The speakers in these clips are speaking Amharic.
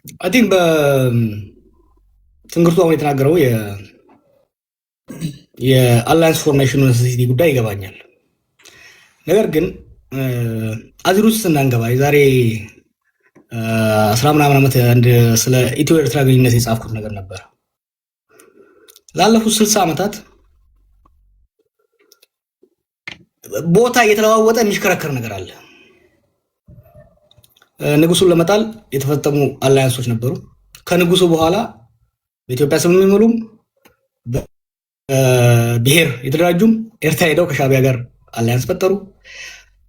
አይ ቲንክ በትንግርቱ አሁን የተናገረው የአላያንስ ፎርሜሽን ኔሴሲቲ ጉዳይ ይገባኛል። ነገር ግን አዚር ውስጥ ስናንገባ የዛሬ 10 ምናምን ዓመት አንድ ስለ ኢትዮ ኤርትራ ግንኙነት የጻፍኩት ነገር ነበር። ላለፉት 60 ዓመታት ቦታ እየተለዋወጠ የሚሽከረከር ነገር አለ። ንጉሱን ለመጣል የተፈጠሙ አላያንሶች ነበሩ። ከንጉሱ በኋላ በኢትዮጵያ ስም የሚምሉም ብሔር የተደራጁም ኤርትራ ሄደው ከሻቢያ ጋር አላያንስ ፈጠሩ።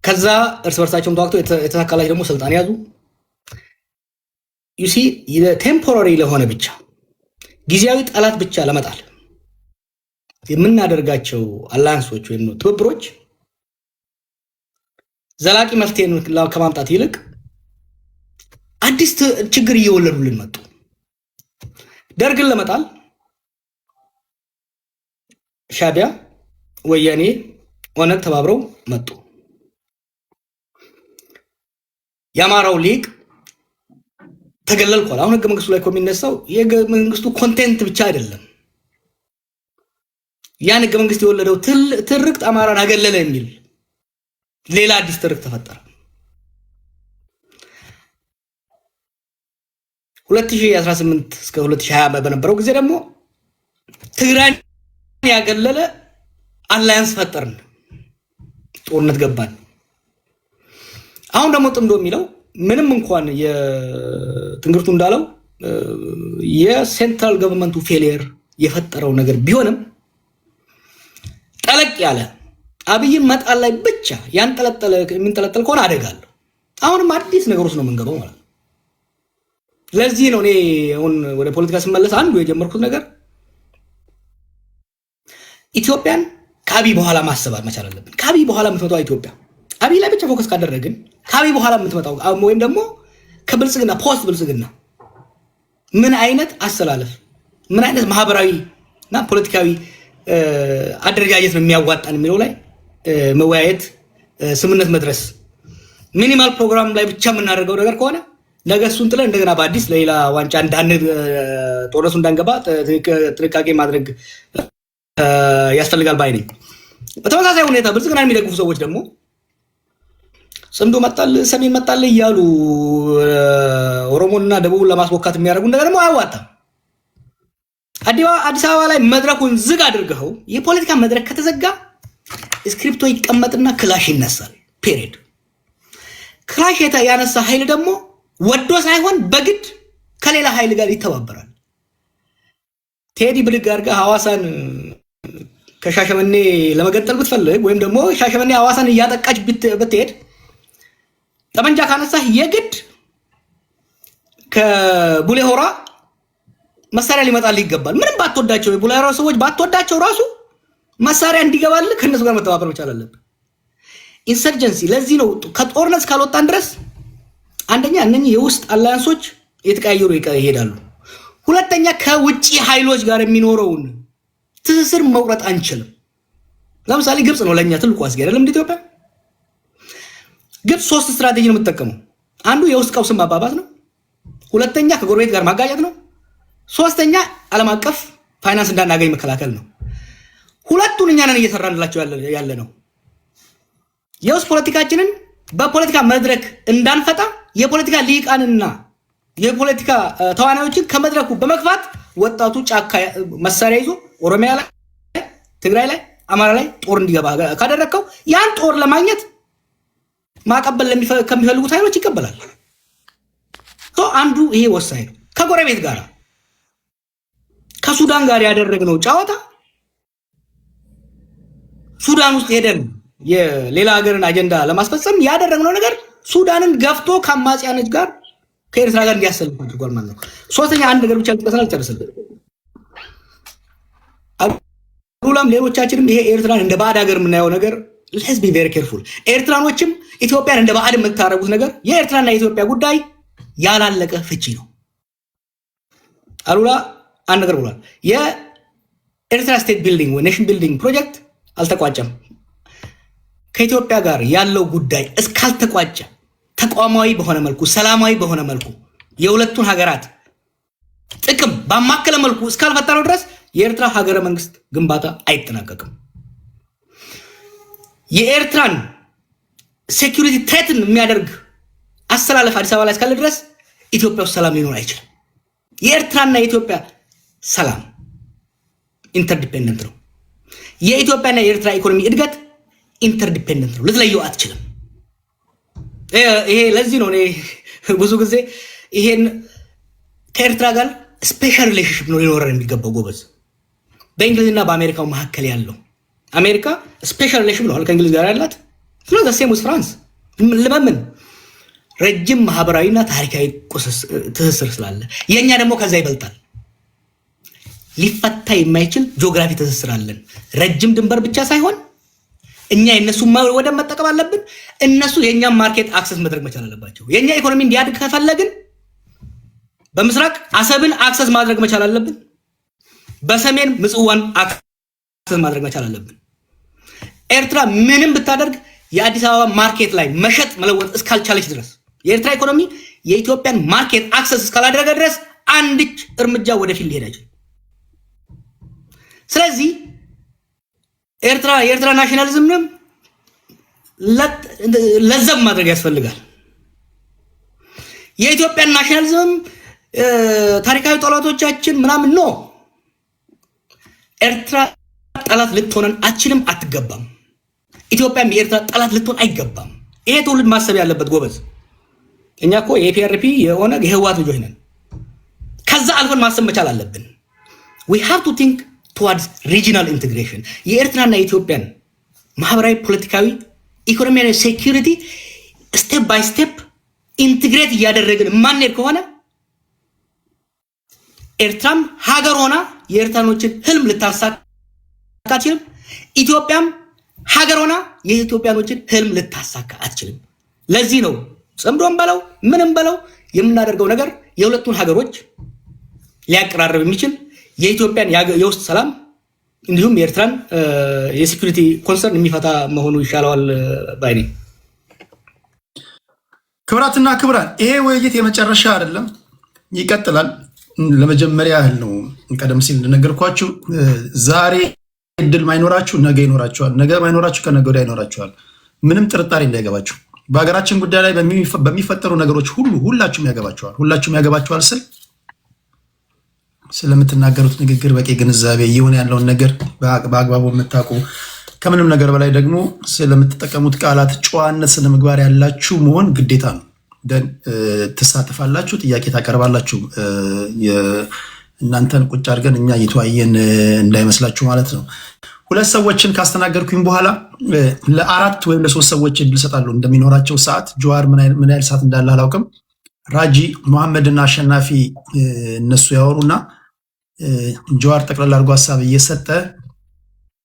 ከዛ እርስ በርሳቸውም ተዋግተው የተሳካላቸው ደግሞ ስልጣን ያዙ። ዩሲ ቴምፖራሪ ለሆነ ብቻ ጊዜያዊ ጠላት ብቻ ለመጣል የምናደርጋቸው አላያንሶች ወይም ትብብሮች ዘላቂ መፍትሄን ከማምጣት ይልቅ አዲስ ችግር እየወለዱልን መጡ። ደርግን ለመጣል ሻቢያ፣ ወያኔ፣ ኦነግ ተባብረው መጡ። የአማራው ሊቅ ተገለልኳል። አሁን ህገ መንግስቱ ላይ የሚነሳው የህገ መንግስቱ ኮንቴንት ብቻ አይደለም። ያን ህገ መንግስት የወለደው ትርክት አማራን አገለለ የሚል ሌላ አዲስ ትርክት ተፈጠረ። 2018 እስከ 2020 በነበረው ጊዜ ደግሞ ትግራይን ያገለለ አላያንስ ፈጠርን፣ ጦርነት ገባን። አሁን ደግሞ ጥምዶ የሚለው ምንም እንኳን የትንግርቱ እንዳለው የሴንትራል ገቨርንመንቱ ፌሊየር የፈጠረው ነገር ቢሆንም ጠለቅ ያለ አብይን መጣል ላይ ብቻ የሚንጠለጠል ከሆነ አደጋለሁ። አሁንም አዲስ ነገር ውስጥ ነው የምንገባው ማለት ነው። ለዚህ ነው እኔ አሁን ወደ ፖለቲካ ስመለስ አንዱ የጀመርኩት ነገር ኢትዮጵያን ከአብይ በኋላ ማሰብ መቻል አለብን። ከአብይ በኋላ የምትመጣው ኢትዮጵያ አብይ ላይ ብቻ ፎከስ ካደረግን ከአብይ በኋላ የምትመጣው ወይም ደግሞ ከብልጽግና ፖስት ብልጽግና ምን አይነት አሰላለፍ ምን አይነት ማህበራዊ እና ፖለቲካዊ አደረጃጀት ነው የሚያዋጣን የሚለው ላይ መወያየት፣ ስምነት መድረስ። ሚኒማል ፕሮግራም ላይ ብቻ የምናደርገው ነገር ከሆነ ነገ እሱን ጥለን እንደገና በአዲስ ለሌላ ዋንጫ ጦርነቱ እንዳንገባ ጥንቃቄ ማድረግ ያስፈልጋል ባይ ነኝ። በተመሳሳይ ሁኔታ ብልጽግና የሚደግፉ ሰዎች ደግሞ ጽምዶ መጣል ሰሜን መጣል እያሉ ኦሮሞንና ደቡብን ለማስወካት የሚያደርጉ ነገር ደግሞ አያዋጣም። አዲስ አበባ ላይ መድረኩን ዝግ አድርገው የፖለቲካ መድረክ ከተዘጋ ስክሪፕቶ ይቀመጥና ክላሽ ይነሳል። ፔሪድ። ክላሽ ያነሳ ኃይል ደግሞ ወዶ ሳይሆን በግድ ከሌላ ኃይል ጋር ይተባበራል። ቴዲ ብድግ አድርጋ ሐዋሳን ከሻሸመኔ ለመገጠል ብትፈልግ ወይም ደግሞ ሻሸመኔ ሐዋሳን እያጠቃች ብትሄድ ጠመንጃ ካነሳህ የግድ ከቡሌ ሆራ መሳሪያ ሊመጣልህ ይገባል። ምንም ባትወዳቸው የቡሌ ሆራ ሰዎች ባትወዳቸው ራሱ መሳሪያ እንዲገባልህ ከነሱ ጋር መተባበር መቻል አለብህ። ኢንሰርጀንሲ። ለዚህ ነው ከጦርነት ካልወጣን ድረስ አንደኛ እነኚህ የውስጥ አላያንሶች የተቀያየሩ ይሄዳሉ። ሁለተኛ ከውጪ ኃይሎች ጋር የሚኖረውን ትስስር መቁረጥ አንችልም። ለምሳሌ ግብጽ ነው ለኛ ትልቁ አስጊ አይደለም እንደ ኢትዮጵያ። ግብጽ 3 ስትራቴጂ ነው የምትጠቀመው። አንዱ የውስጥ ቀውስን ማባባስ ነው። ሁለተኛ ከጎረቤት ጋር ማጋጨት ነው። ሶስተኛ ዓለም አቀፍ ፋይናንስ እንዳናገኝ መከላከል ነው። ሁለቱን እኛ ነን እየሰራንላቸው ያለ ነው። የውስጥ ፖለቲካችንን በፖለቲካ መድረክ እንዳንፈታ የፖለቲካ ሊቃንና የፖለቲካ ተዋናዮችን ከመድረኩ በመግፋት ወጣቱ ጫካ መሳሪያ ይዞ ኦሮሚያ ላይ፣ ትግራይ ላይ፣ አማራ ላይ ጦር እንዲገባ ካደረከው ያን ጦር ለማግኘት ማቀበል ከሚፈልጉት ኃይሎች ይቀበላል። አንዱ ይሄ ወሳኝ ነው። ከጎረቤት ጋር ከሱዳን ጋር ያደረግነው ጨዋታ ሱዳን ውስጥ ሄደን የሌላ ሀገርን አጀንዳ ለማስፈጸም ያደረግነው ነገር ሱዳንን ገፍቶ ከአማጽያኖች ጋር ከኤርትራ ጋር እንዲያሰልፍ አድርጓል ማለት ነው። ሶስተኛ አንድ ነገር ብቻ ልጥቀስና ጨርስልኝ። አሉላም ሌሎቻችንም ይሄ ኤርትራን እንደ ባዕድ ሀገር የምናየው ነገር let's be very careful። ኤርትራኖችም ኢትዮጵያን እንደ ባዕድ የምታረጉት ነገር የኤርትራና የኢትዮጵያ ጉዳይ ያላለቀ ፍቺ ነው። አሉላ አንድ ነገር ብሏል። የኤርትራ ስቴት ቢልዲንግ ወይ ኔሽን ቢልዲንግ ፕሮጀክት አልተቋጨም። ከኢትዮጵያ ጋር ያለው ጉዳይ እስካልተቋጨ ተቋማዊ በሆነ መልኩ ሰላማዊ በሆነ መልኩ የሁለቱን ሀገራት ጥቅም ባማከለ መልኩ እስካልፈጠረው ድረስ የኤርትራ ሀገረ መንግስት ግንባታ አይጠናቀቅም። የኤርትራን ሴኩሪቲ ትሬትን የሚያደርግ አስተላለፍ አዲስ አበባ ላይ እስካለ ድረስ ኢትዮጵያ ውስጥ ሰላም ሊኖር አይችልም። የኤርትራና የኢትዮጵያ ሰላም ኢንተርዲፔንደንት ነው። የኢትዮጵያና የኤርትራ ኢኮኖሚ እድገት ኢንተርዲፔንደንት ነው። ልትለየው አትችልም። ይሄ ለዚህ ነው እኔ ብዙ ጊዜ ይሄን ከኤርትራ ጋር ስፔሻል ሪሌሽንሽፕ ነው ሊኖረን የሚገባው ጎበዝ። በእንግሊዝና በአሜሪካው መካከል ያለው አሜሪካ ስፔሻል ሪሌሽን ነው ከእንግሊዝ ጋር ያላት ስለ ዘሴም ውስጥ ፍራንስ ለምን ረጅም ማህበራዊና ታሪካዊ ትስስር ስላለ የኛ ደግሞ ከዛ ይበልጣል። ሊፈታ የማይችል ጂኦግራፊ ትስስር አለን። ረጅም ድንበር ብቻ ሳይሆን እኛ የነሱ ወደ መጠቀም አለብን። እነሱ የኛን ማርኬት አክሰስ ማድረግ መቻል አለባቸው። የኛ ኢኮኖሚ እንዲያድግ ከፈለግን በምስራቅ አሰብን አክሰስ ማድረግ መቻል አለብን። በሰሜን ምጽዋን አክሰስ ማድረግ መቻል አለብን። ኤርትራ ምንም ብታደርግ የአዲስ አበባ ማርኬት ላይ መሸጥ መለወጥ እስካልቻለች ድረስ የኤርትራ ኢኮኖሚ የኢትዮጵያን ማርኬት አክሰስ እስካላደረገ ድረስ አንድች እርምጃ ወደፊት ሊሄድ አይችልም። ስለዚህ የኤርትራ ናሽናሊዝምንም ለዘብ ማድረግ ያስፈልጋል። የኢትዮጵያን ናሽናሊዝም ታሪካዊ ጠላቶቻችን ምናምን ነው። ኤርትራ ጠላት ልትሆነን አትችልም፣ አትገባም። ኢትዮጵያም የኤርትራ ጠላት ልትሆን አይገባም። ይሄ ትውልድ ማሰብ ያለበት ጎበዝ። እኛ እኮ የፒአርፒ የሆነ የህወሓት ልጆች ነን። ከዛ አልፈን ማሰብ መቻል አለብን። we have to think towards regional integration የኤርትራና የኢትዮጵያን ማህበራዊ፣ ፖለቲካዊ፣ ኢኮኖሚያዊ ሴኩሪቲ ስቴፕ ባይ ስቴፕ ኢንቲግሬት እያደረግን ማንሄድ ከሆነ ኤርትራም ሀገር ሆና የኤርትራኖችን ህልም ልታሳካ አትችልም። ኢትዮጵያም ሀገር ሆና የኢትዮጵያኖችን ህልም ልታሳካ አትችልም። ለዚህ ነው ጽምዶም በለው ምንም በለው የምናደርገው ነገር የሁለቱን ሀገሮች ሊያቀራርብ የሚችል የኢትዮጵያን የውስጥ ሰላም እንዲሁም የኤርትራን የሴኩሪቲ ኮንሰርን የሚፈታ መሆኑ ይሻለዋል ባይ ነኝ። ክብራትና ክብራን፣ ይሄ ውይይት የመጨረሻ አይደለም፣ ይቀጥላል። ለመጀመሪያ ያህል ነው። ቀደም ሲል እንደነገርኳችሁ ዛሬ እድል ማይኖራችሁ ነገ ይኖራችኋል፣ ነገ ማይኖራችሁ ከነገ ወዲያ ይኖራችኋል። ምንም ጥርጣሬ እንዳይገባችሁ። በሀገራችን ጉዳይ ላይ በሚፈጠሩ ነገሮች ሁሉ ሁላችሁም ያገባችኋል ስል ስለምትናገሩት ንግግር በቂ ግንዛቤ እየሆነ ያለውን ነገር በአግባቡ የምታውቁ ከምንም ነገር በላይ ደግሞ ስለምትጠቀሙት ቃላት ጨዋነት፣ ስነ ምግባር ያላችሁ መሆን ግዴታ ነው። ትሳተፋላችሁ፣ ጥያቄ ታቀርባላችሁ። እናንተን ቁጭ አድርገን እኛ እየተወያየን እንዳይመስላችሁ ማለት ነው። ሁለት ሰዎችን ካስተናገርኩኝ በኋላ ለአራት ወይም ለሶስት ሰዎች እድል እሰጣለሁ እንደሚኖራቸው ሰዓት። ጀዋር ምን ያህል ሰዓት እንዳለ አላውቅም። ራጂ፣ መሐመድ እና አሸናፊ እነሱ ያወሩና ጀዋር ጠቅላላ አድርጎ ሀሳብ እየሰጠ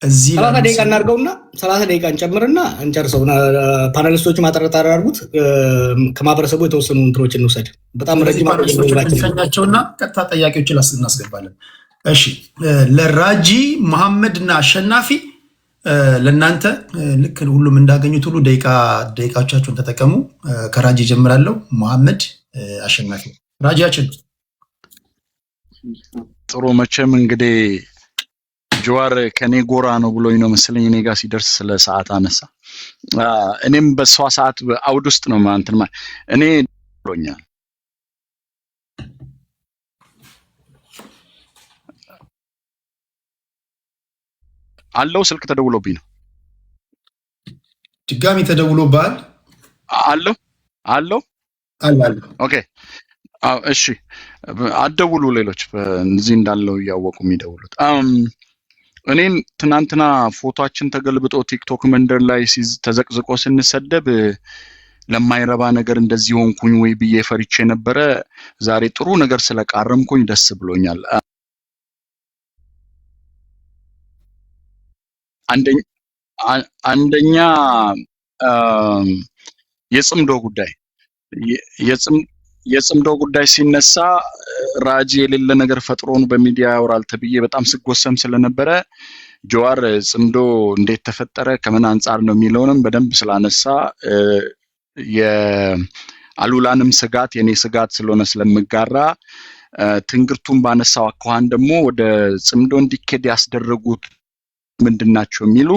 እዚህ 30 ደቂቃ እናድርገውና 30 ደቂቃ እንጨምርና እንጨርሰው። ፓናሊስቶቹ ማጠረጣሪ አድርጉት። ከማህበረሰቡ የተወሰኑ እንትሮች እንውሰድ። በጣም ረጅም አድርገናቸውና ቀጥታ ጥያቄዎችን እናስገባለን። እሺ፣ ለራጂ መሐመድ እና አሸናፊ ለእናንተ ልክ ሁሉም እንዳገኙት ሁሉ ደቂቃዎቻችሁን ተጠቀሙ። ከራጂ ጀምራለሁ። መሐመድ፣ አሸናፊ። ራጂያችን ጥሩ። መቼም እንግዲህ ጀዋር ከኔ ጎራ ነው ብሎኝ ነው መሰለኝ እኔ ጋር ሲደርስ ስለ ሰዓት አነሳ። እኔም በሷ ሰዓት አውድ ውስጥ ነው ማንተማ እኔ ብሎኛል። አለው ስልክ ተደውሎብኝ ነው። ድጋሚ ተደውሎብሃል? አለው። ኦኬ፣ እሺ፣ አደውሉ። ሌሎች እዚህ እንዳለው እያወቁ የሚደውሉት እኔን ትናንትና ፎቶአችን ተገልብጦ ቲክቶክ መንደር ላይ ተዘቅዝቆ ስንሰደብ ለማይረባ ነገር እንደዚህ ሆንኩኝ ወይ ብዬ ፈሪቼ ነበረ። ዛሬ ጥሩ ነገር ስለቃረምኩኝ ደስ ብሎኛል። አንደኛ የጽምዶ ጉዳይ ሲነሳ ራጂ የሌለ ነገር ፈጥሮን በሚዲያ ያወራል ተብዬ በጣም ስጎሰም ስለነበረ ጀዋር ጽምዶ እንዴት ተፈጠረ ከምን አንፃር ነው የሚለውንም በደንብ ስላነሳ አሉላንም ስጋት የኔ ስጋት ስለሆነ ስለምጋራ ትንግርቱን ባነሳው አኳኋን ደግሞ ወደ ጽምዶ እንዲኬድ ያስደረጉት ምንድናቸው የሚሉ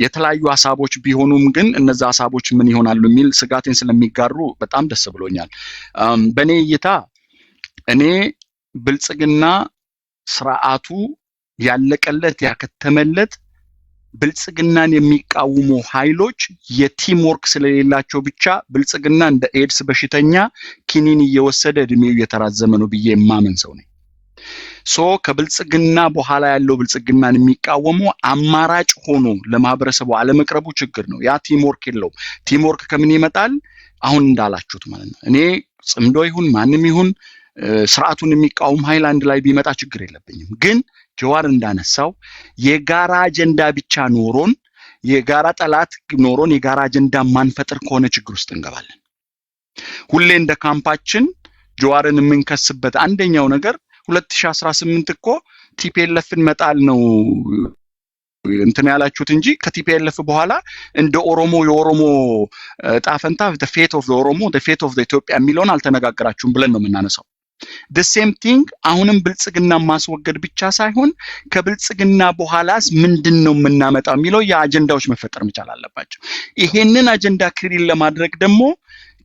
የተለያዩ ሐሳቦች ቢሆኑም ግን እነዛ ሐሳቦች ምን ይሆናሉ የሚል ስጋቴን ስለሚጋሩ በጣም ደስ ብሎኛል። በኔ እይታ እኔ ብልጽግና ስርዓቱ ያለቀለት ያከተመለት ብልጽግናን የሚቃወሙ ኃይሎች የቲም ወርክ ስለሌላቸው ብቻ ብልጽግና እንደ ኤድስ በሽተኛ ኪኒን እየወሰደ እድሜው እየተራዘመ ነው ብዬ የማመን ሰው ነኝ። ከብልጽግና በኋላ ያለው ብልጽግናን የሚቃወሙ አማራጭ ሆኖ ለማህበረሰቡ አለመቅረቡ ችግር ነው። ያ ቲም ወርክ የለውም። ቲም ወርክ ከምን ይመጣል? አሁን እንዳላችሁት ማለት ነው። እኔ ጽምዶ ይሁን ማንም ይሁን ስርዓቱን የሚቃወም ኃይል አንድ ላይ ቢመጣ ችግር የለብኝም። ግን ጀዋር እንዳነሳው የጋራ አጀንዳ ብቻ ኖሮን የጋራ ጠላት ኖሮን የጋራ አጀንዳ ማንፈጥር ከሆነ ችግር ውስጥ እንገባለን። ሁሌ እንደ ካምፓችን ጀዋርን የምንከስበት አንደኛው ነገር 2018 እኮ ቲፒኤልኤፍን መጣል ነው እንትን ያላችሁት እንጂ ከቲፒኤልኤፍ በኋላ እንደ ኦሮሞ የኦሮሞ ጣፈንታ the fate of the ኦሮሞ the fate of the ኢትዮጵያ የሚለውን አልተነጋገራችሁም ብለን ነው የምናነሳው። the same thing አሁንም ብልጽግና ማስወገድ ብቻ ሳይሆን ከብልጽግና በኋላስ ምንድነው የምናመጣው የሚለው የአጀንዳዎች መፈጠር መቻል አለባቸው። ይሄንን አጀንዳ ክሪል ለማድረግ ደግሞ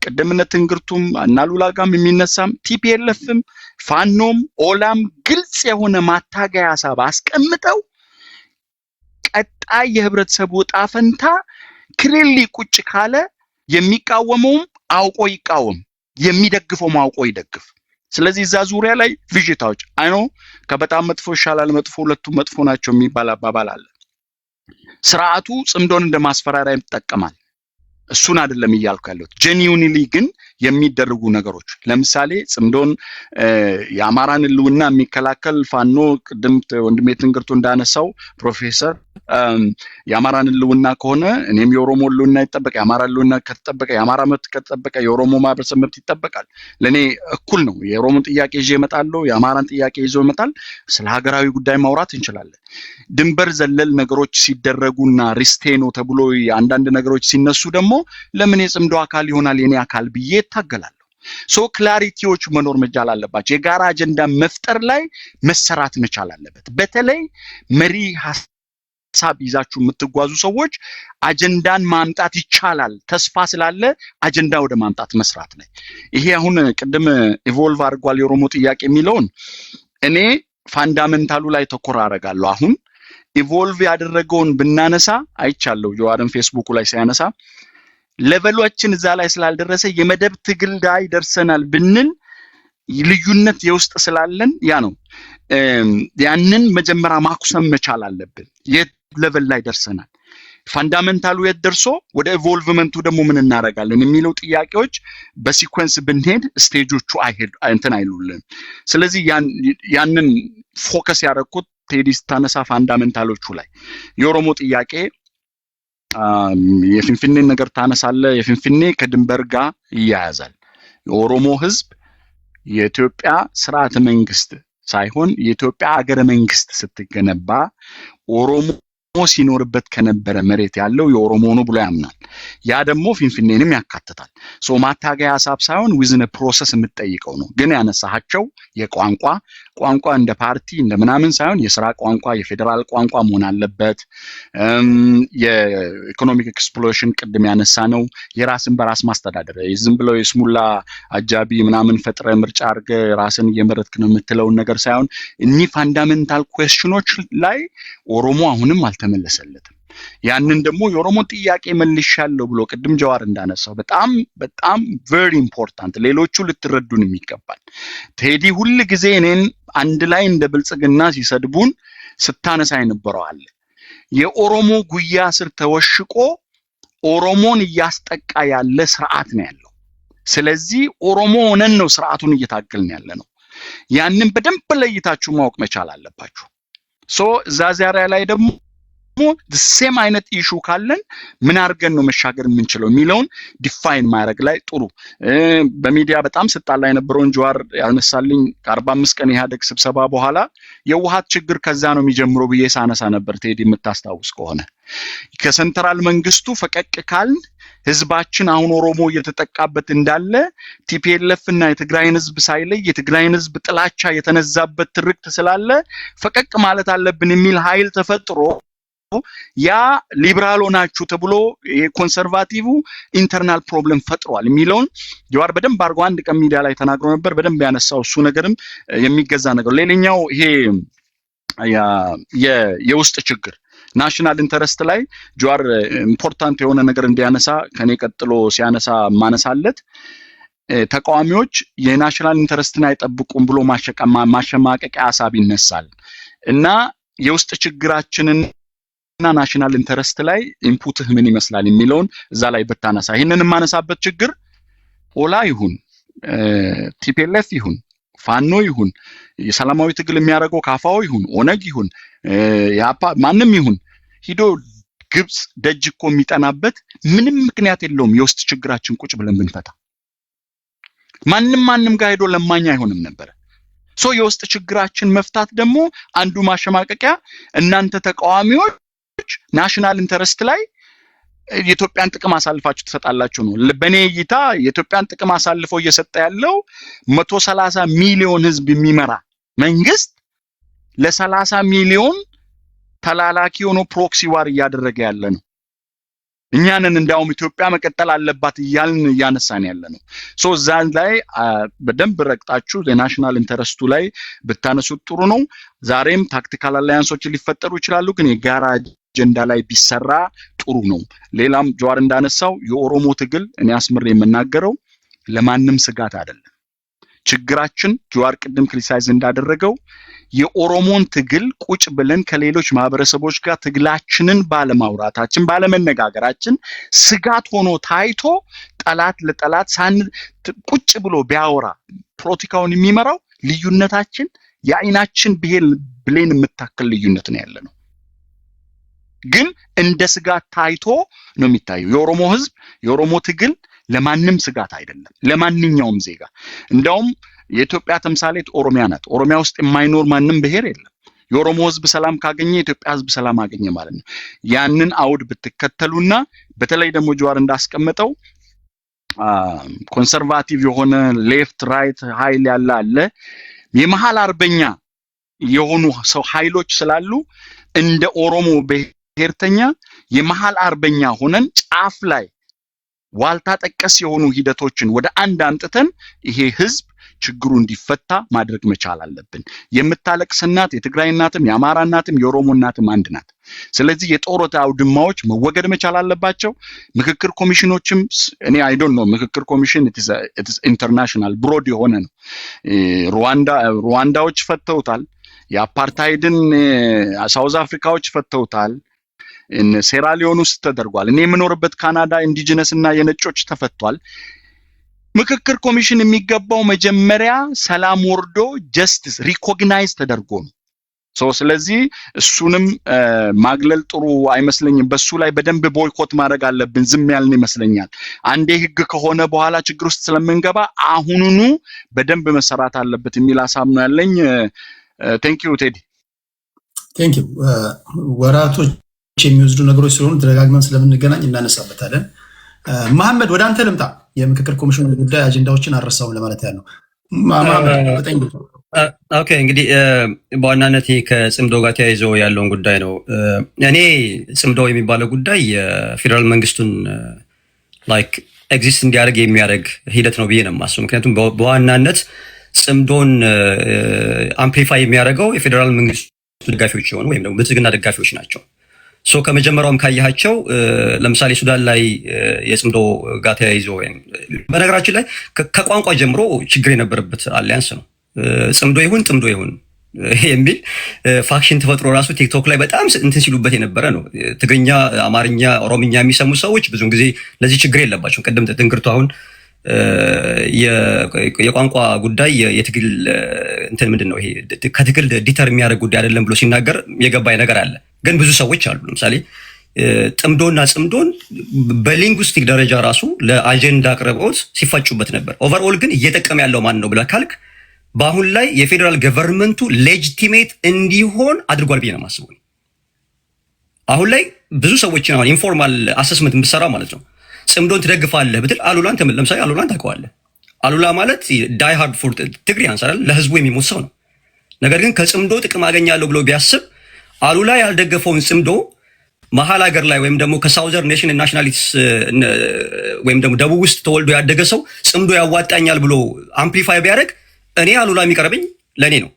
ቀደምነት ትንግርቱም አናሉላ ጋም የሚነሳም ቲፒኤልኤፍም ፋኖም ኦላም ግልጽ የሆነ ማታገያ ሐሳብ አስቀምጠው ቀጣይ የህብረተሰቡ ጣፈንታ ክሪሊ ቁጭ ካለ የሚቃወመውም አውቆ ይቃወም የሚደግፈውም አውቆ ይደግፍ። ስለዚህ እዛ ዙሪያ ላይ ቪዥታዎች አይኖ ከበጣም መጥፎ ይሻላል መጥፎ ሁለቱም መጥፎ ናቸው የሚባል አባባል አለ። ስርዓቱ ጽምዶን እንደማስፈራሪያ ይጠቀማል። እሱን አይደለም እያልኩ ያለሁት። ጄኒዩኒሊ ግን የሚደረጉ ነገሮች ለምሳሌ ጽምዶን የአማራን ህልውና የሚከላከል ፋኖ ቅድም ወንድሜ ትንግርቱ እንዳነሳው ፕሮፌሰር የአማራን ህልውና ከሆነ እኔም የኦሮሞ ህልውና ይጠበቅ፣ የአማራ ህልውና ከተጠበቀ የአማራ መብት ከተጠበቀ የኦሮሞ ማህበረሰብ መብት ይጠበቃል። ለኔ እኩል ነው። የኦሮሞን ጥያቄ ይዤ እመጣለሁ፣ የአማራን ጥያቄ ይዞ ይመጣል። ስለ ሀገራዊ ጉዳይ ማውራት እንችላለን። ድንበር ዘለል ነገሮች ሲደረጉና ሪስቴኖ ተብሎ አንዳንድ ነገሮች ሲነሱ ደግሞ ለምን የጽምዶ አካል ይሆናል የኔ አካል ብዬ ታገላለሁ። ክላሪቲዎች መኖር መቻል አለባቸው። የጋራ አጀንዳ መፍጠር ላይ መሰራት መቻል አለበት። በተለይ መሪ ሐሳብ ይዛችሁ የምትጓዙ ሰዎች አጀንዳን ማምጣት ይቻላል ተስፋ ስላለ አጀንዳ ወደ ማምጣት መስራት ላይ ይሄ አሁን ቅድም ኢቮልቭ አድርጓል የኦሮሞ ጥያቄ የሚለውን እኔ ፋንዳሜንታሉ ላይ ተኮር አደርጋለሁ። አሁን ኢቮልቭ ያደረገውን ብናነሳ አይቻለሁ። ጀዋርን ፌስቡክ ላይ ሲያነሳ ሌቨሎችን እዛ ላይ ስላልደረሰ የመደብ ትግል ላይ ደርሰናል ብንል ልዩነት የውስጥ ስላለን ያ ነው። ያንን መጀመሪያ ማኩሰም መቻል አለብን። ሌቨል ላይ ደርሰናል ፋንዳሜንታሉ የት ደርሶ ወደ ኢቮልቭመንቱ ደግሞ ምን እናደርጋለን የሚለው ጥያቄዎች በሲኩዌንስ ብንሄድ ስቴጆቹ እንትን አይሉልን። ስለዚህ ያንን ፎከስ ያደረኩት ቴዲ ስታነሳ ፋንዳሜንታሎቹ ላይ የኦሮሞ ጥያቄ የፍንፍኔን ነገር ታነሳለ። የፍንፍኔ ከድንበር ጋር ይያያዛል። የኦሮሞ ህዝብ የኢትዮጵያ ስርዓተ መንግስት ሳይሆን የኢትዮጵያ ሀገረ መንግስት ስትገነባ ኦሮሞ ሲኖርበት ከነበረ መሬት ያለው የኦሮሞ ነው ብሎ ያምናል። ያ ደግሞ ፍንፍኔንም ያካትታል። ማታገያ ሐሳብ ሳይሆን ዊዝን ፕሮሰስ የምትጠይቀው ነው። ግን ያነሳቸው ቋንቋ እንደ ፓርቲ እንደ ምናምን ሳይሆን የሥራ ቋንቋ የፌደራል ቋንቋ መሆን አለበት። የኢኮኖሚክ ኤክስፕሎሬሽን ቅድም ያነሳ ነው። የራስን በራስ ማስተዳደር ዝም ብለው የስሙላ አጃቢ ምናምን ፈጥረ ምርጫ አድርገ ራስን እየመረጥክ ነው የምትለውን ነገር ሳይሆን እኚህ ፋንዳሜንታል ኩዌስችኖች ላይ ኦሮሞ አሁንም አልተመለሰለትም። ያንን ደግሞ የኦሮሞ ጥያቄ መልሻለሁ ብሎ ቅድም ጀዋር እንዳነሳው በጣም very important ሌሎቹ ልትረዱን የሚገባል። ቴዲ ሁሉ ጊዜ እኔን አንድ ላይ እንደ ብልጽግና ሲሰድቡን ስታነሳ የነበረው አለ። የኦሮሞ ጉያ ስር ተወሽቆ ኦሮሞን እያስጠቃ ያለ ስርዓት ነው ያለው። ስለዚህ ኦሮሞ ሆነን ነው ስርዓቱን እየታገልን ያለ ነው። ያንን በደንብ ለይታችሁ ማወቅ መቻል አለባችሁ። ዛዛሪያ ላይ ደግሞ ሴም አይነት ኢሹ ካለን ምን አድርገን ነው መሻገር የምንችለው የሚለውን ዲፋይን ማድረግ ላይ ጥሩ። በሚዲያ በጣም ስጣላ የነበረውን ጀዋር ያነሳልኝ ከ45 ቀን ኢህአዴግ ስብሰባ በኋላ የውሃት ችግር ከዛ ነው የሚጀምረው ብዬ ሳነሳ ነበር። ቴዲ የምታስታውስ ከሆነ ከሰንትራል መንግስቱ ፈቀቅ ካልን ህዝባችን አሁን ኦሮሞ እየተጠቃበት እንዳለ ቲፒኤልኤፍ እና የትግራይን ህዝብ ሳይለይ የትግራይን ህዝብ ጥላቻ የተነዛበት ትርክት ስላለ ፈቀቅ ማለት አለብን የሚል ኃይል ተፈጥሮ ያ ሊበራል ሆናችሁ ተብሎ የኮንሰርቫቲቭ ኢንተርናል ፕሮብለም ፈጥሯል የሚለውን ጀዋር በደንብ አድርጎ አንድ ቀን ሚዲያ ላይ ተናግሮ ነበር። በደንብ ያነሳው እሱ ነገርም የሚገዛ ነገር። ሌላኛው ይሄ የውስጥ ችግር ናሽናል ኢንተረስት ላይ ጀዋር ኢምፖርታንት የሆነ ነገር እንዲያነሳ ከኔ ቀጥሎ ሲያነሳ ማነሳለት ተቃዋሚዎች የናሽናል ኢንተረስትን አይጠብቁም ብሎ ማሸማቀቂያ ሐሳብ ይነሳል እና የውስጥ ችግራችንን እና ናሽናል ኢንተረስት ላይ ኢንፑትህ ምን ይመስላል የሚለውን እዛ ላይ ብታነሳ ይሄንን ማነሳበት ችግር ኦላ ይሁን ቲፒኤልኤፍ ይሁን ፋኖ ይሁን የሰላማዊ ትግል የሚያደርገው ካፋው ይሁን ኦነግ ይሁን ያፓ ማንም ይሁን ሂዶ ግብጽ ደጅ እኮ የሚጠናበት ምንም ምክንያት የለውም። የውስጥ ችግራችን ቁጭ ብለን ብንፈታ ማንም ጋር ሄዶ ለማኛ አይሆንም ነበር። የውስጥ ችግራችን መፍታት ደግሞ አንዱ ማሸማቀቂያ እናንተ ተቃዋሚዎች ናሽናል ኢንተረስት ላይ የኢትዮጵያን ጥቅም አሳልፋችሁ ትሰጣላችሁ ነው። በኔ እይታ የኢትዮጵያን ጥቅም አሳልፈው እየሰጠ ያለው 130 ሚሊዮን ህዝብ የሚመራ መንግስት ለ30 ሚሊዮን ተላላኪ ሆኖ ፕሮክሲ ዋር እያደረገ ያለ ነው። እኛንን እንዳውም ኢትዮጵያ መቀጠል አለባት እያልን እያነሳን ያለ ነው። እዛ ላይ በደንብ ረቅጣችሁ የናሽናል ኢንተረስቱ ላይ ብታነሱት ጥሩ ነው። ዛሬም ታክቲካል አላያንሶች ሊፈጠሩ ይችላሉ፣ ግን የጋራ አጀንዳ ላይ ቢሰራ ጥሩ ነው። ሌላም ጀዋር እንዳነሳው የኦሮሞ ትግል እኔ አስምር የምናገረው ለማንም ስጋት አይደለም። ችግራችን ጀዋር ቅድም ክሪቲሳይዝ እንዳደረገው የኦሮሞን ትግል ቁጭ ብለን ከሌሎች ማህበረሰቦች ጋር ትግላችንን ባለማውራታችን ባለመነጋገራችን ስጋት ሆኖ ታይቶ ጠላት ለጠላት ቁጭ ብሎ ቢያወራ ፖለቲካውን የሚመራው ልዩነታችን የአይናችን ብሌን የምታክል ልዩነት ነው ያለነው። ግን እንደ ስጋት ታይቶ ነው የሚታየው። የኦሮሞ ህዝብ የኦሮሞ ትግል ለማንም ስጋት አይደለም፣ ለማንኛውም ዜጋ። እንደውም የኢትዮጵያ ተምሳሌት ኦሮሚያ ናት። ኦሮሚያ ውስጥ የማይኖር ማንም ብሔር የለም። የኦሮሞ ህዝብ ሰላም ካገኘ የኢትዮጵያ ህዝብ ሰላም አገኘ ማለት ነው። ያንን አውድ ብትከተሉና በተለይ ደግሞ ጀዋር እንዳስቀመጠው ኮንሰርቫቲቭ የሆነ ሌፍት ራይት ኃይል ያለ አለ የመሃል አርበኛ የሆኑ ሰው ኃይሎች ስላሉ እንደ ኦሮሞ ብሔርተኛ የመሃል አርበኛ ሆነን ጫፍ ላይ ዋልታ ጠቀስ የሆኑ ሂደቶችን ወደ አንድ አንጥተን ይሄ ህዝብ ችግሩ እንዲፈታ ማድረግ መቻል አለብን። የምታለቅስ እናት የትግራይ እናትም የአማራ እናትም የኦሮሞ እናትም አንድ ናት። ስለዚህ የጦርነት አውድማዎች መወገድ መቻል አለባቸው። ምክክር ኮሚሽኖችም እኔ አይ ዶንት ኖ ምክክር ኮሚሽን ኢትስ ኢንተርናሽናል ብሮድ የሆነ ነው። ሩዋንዳዎች ፈተውታል። የአፓርታይድን ሳውዝ አፍሪካዎች ፈተውታል። ሴራሊዮን ውስጥ ተደርጓል። እኔ የምኖርበት ካናዳ ኢንዲጂነስ እና የነጮች ተፈቷል። ምክክር ኮሚሽን የሚገባው መጀመሪያ ሰላም ወርዶ ጀስቲስ ሪኮግናይዝ ተደርጎ ነው። ስለዚህ እሱንም ማግለል ጥሩ አይመስለኝም። በሱ ላይ በደንብ ቦይኮት ማድረግ አለብን። ዝም ያልን ይመስለኛል። አንዴ ህግ ከሆነ በኋላ ችግር ውስጥ ስለምንገባ አሁኑኑ በደንብ መሰራት አለበት የሚል ሐሳብ ነው ያለኝ። ቴንክ ዩ ቴዲ። ቴንክ ዩ። ወራቶች የሚወስዱ ነገሮች ስለሆኑ ተደጋግመን ስለምንገናኝ እናነሳበታለን። መሐመድ ወደ አንተ ልምጣ። የምክክር ኮሚሽኑ ጉዳይ አጀንዳዎችን አረሳው ለማለት ያለው ኦኬ። እንግዲህ በዋናነት ከጽምዶ ጋር ተያይዞ ያለውን ጉዳይ ነው። እኔ ጽምዶ የሚባለው ጉዳይ የፌደራል መንግስቱን ላይክ ኤግዚስት እንዲያደርግ የሚያደርግ ሂደት ነው ብዬ ነው የማስበው። ምክንያቱም በዋናነት ጽምዶን አምፕሊፋይ የሚያደርገው የፌደራል መንግስቱ ደጋፊዎች የሆኑ ወይም ደግሞ ብልጽግና ደጋፊዎች ናቸው። ከመጀመሪያውም ካያቸው ለምሳሌ ሱዳን ላይ የጽምዶ ጋር ተያይዞ ወይም በነገራችን ላይ ከቋንቋ ጀምሮ ችግር የነበረበት አሊያንስ ነው። ጽምዶ ይሁን ጥምዶ ይሁን የሚል ፋክሽን ተፈጥሮ ራሱ ቲክቶክ ላይ በጣም እንትን ሲሉበት የነበረ ነው። ትግርኛ፣ አማርኛ፣ ኦሮምኛ የሚሰሙ ሰዎች ብዙውን ጊዜ ለዚህ ችግር የለባቸውም። ቀደም ትንግርቱ አሁን የቋንቋ ጉዳይ የትግል እንትን ምንድን ነው ይሄ ከትግል ዲተር የሚያደርግ ጉዳይ አይደለም ብሎ ሲናገር የገባኝ ነገር አለ። ግን ብዙ ሰዎች አሉ ለምሳሌ ጥምዶና ጽምዶን በሊንጉስቲክ ደረጃ ራሱ ለአጀንዳ አቅርበውት ሲፋጩበት ነበር። ኦቨርኦል ግን እየጠቀመ ያለው ማን ነው ብለህ ካልክ በአሁን ላይ የፌዴራል ገቨርንመንቱ ሌጂቲሜት እንዲሆን አድርጓል ብዬ ነው የማስበው። አሁን ላይ ብዙ ሰዎችን አሁን ኢንፎርማል አሰስመንት የምትሰራ ማለት ነው ጽምዶን ትደግፋለህ ብትል አሉላን ለምሳሌ አሉላን ታውቀዋለህ። አሉላ ማለት ዳይ ሃርድ ፎር ትግሪያንስ አይደል? ለህዝቡ የሚሞት ሰው ነው። ነገር ግን ከጽምዶ ጥቅም አገኛለሁ ብሎ ቢያስብ አሉላ ያልደገፈውን ጽምዶ መሀል ሀገር ላይ ወይም ደግሞ ከሳውዘርን ኔሽን ናሽናሊቲስ ወይም ደግሞ ደቡብ ውስጥ ተወልዶ ያደገ ሰው ጽምዶ ያዋጣኛል ብሎ አምፕሊፋይ ቢያደርግ እኔ አሉላ የሚቀርብኝ ለእኔ ነው።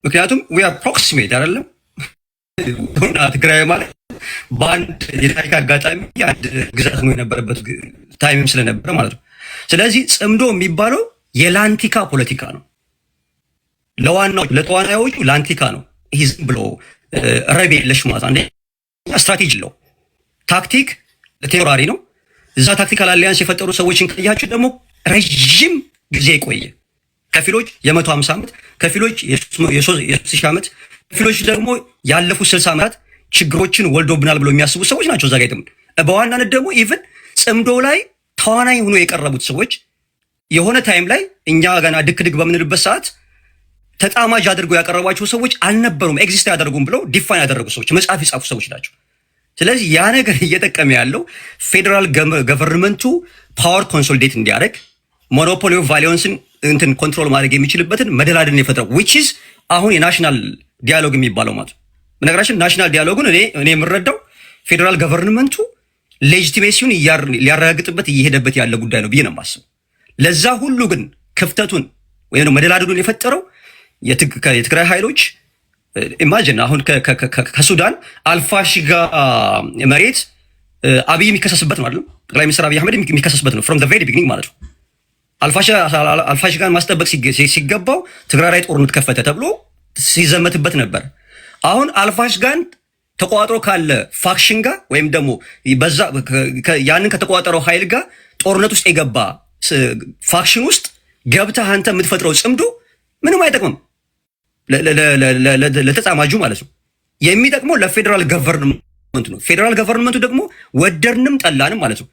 ምክንያቱም ዊ አር ፕሮክሲሜት አይደለም ትግራይ ማለት በአንድ የታሪክ አጋጣሚ አንድ ግዛት ነው የነበረበት ታይምም ስለነበረ ማለት ነው። ስለዚህ ጽምዶ የሚባለው የላንቲካ ፖለቲካ ነው። ለዋናው ለተዋናዮቹ ላንቲካ ነው። ይህ ዝም ብሎ ረብ የለሽ ማለት አንዴ ስትራቴጂ ነው፣ ታክቲክ ቴዎራሪ ነው። እዛ ታክቲካል አሊያንስ የፈጠሩ ሰዎችን ከያችሁ ደግሞ ረጅም ጊዜ ቆየ። ከፊሎች የ150 ዓመት፣ ከፊሎች የ3000 ዓመት፣ ከፊሎች ደግሞ ያለፉት 60 ዓመታት ችግሮችን ወልዶብናል ብሎ የሚያስቡ ሰዎች ናቸው። እዛ ጋር በዋናነት ደግሞ ኢቭን ጽምዶ ላይ ተዋናይ ሆኖ የቀረቡት ሰዎች የሆነ ታይም ላይ እኛ ገና ድክ በምንልበት ሰዓት ተጣማጅ አድርገው ያቀረቧቸው ሰዎች አልነበሩም፣ ኤግዚስት ያደርጉም ብለው ዲፋይን ያደረጉ ሰዎች፣ መጽሐፍ የጻፉ ሰዎች ናቸው። ስለዚህ ያ ነገር እየጠቀመ ያለው ፌዴራል ገቨርንመንቱ ፓወር ኮንሶሊዴት እንዲያደርግ ሞኖፖሊ ኦፍ ቫሊዮንስን እንትን ኮንትሮል ማድረግ የሚችልበትን መደላድን የፈጠረው which is አሁን የናሽናል ዲያሎግ የሚባለው ማለት በነገራችን ናሽናል ዲያሎጉን እኔ የምረዳው ፌዴራል ገቨርንመንቱ ሌጂቲሜሲውን ሊያረጋግጥበት እየሄደበት ያለ ጉዳይ ነው ብዬ ነው የማስበው። ለዛ ሁሉ ግን ክፍተቱን ወይም መደላድዱን የፈጠረው የትግራይ ኃይሎች ኢማጂን አሁን ከሱዳን አልፋሽጋ መሬት አብይ የሚከሰስበት ነው አይደል? ጠቅላይ ሚኒስትር አብይ አህመድ የሚከሰስበት ነው from the very beginning ማለት ነው። አልፋሽጋን ማስጠበቅ ሲገባው ትግራይ ላይ ጦርነት ከፈተ ተብሎ ሲዘመትበት ነበር። አሁን አልፋሽጋን ተቋጥሮ ካለ ፋክሽን ጋር ወይም ደግሞ በዛ ያንን ከተቋጠረው ኃይል ጋር ጦርነት ውስጥ የገባ ፋክሽን ውስጥ ገብተህ አንተ የምትፈጥረው ጽምዶ ምንም አይጠቅምም ለተጻማጁ ማለት ነው። የሚጠቅመው ለፌዴራል ገቨርንመንቱ ነው። ፌዴራል ገቨርንመንቱ ደግሞ ወደድንም ጠላንም ማለት ነው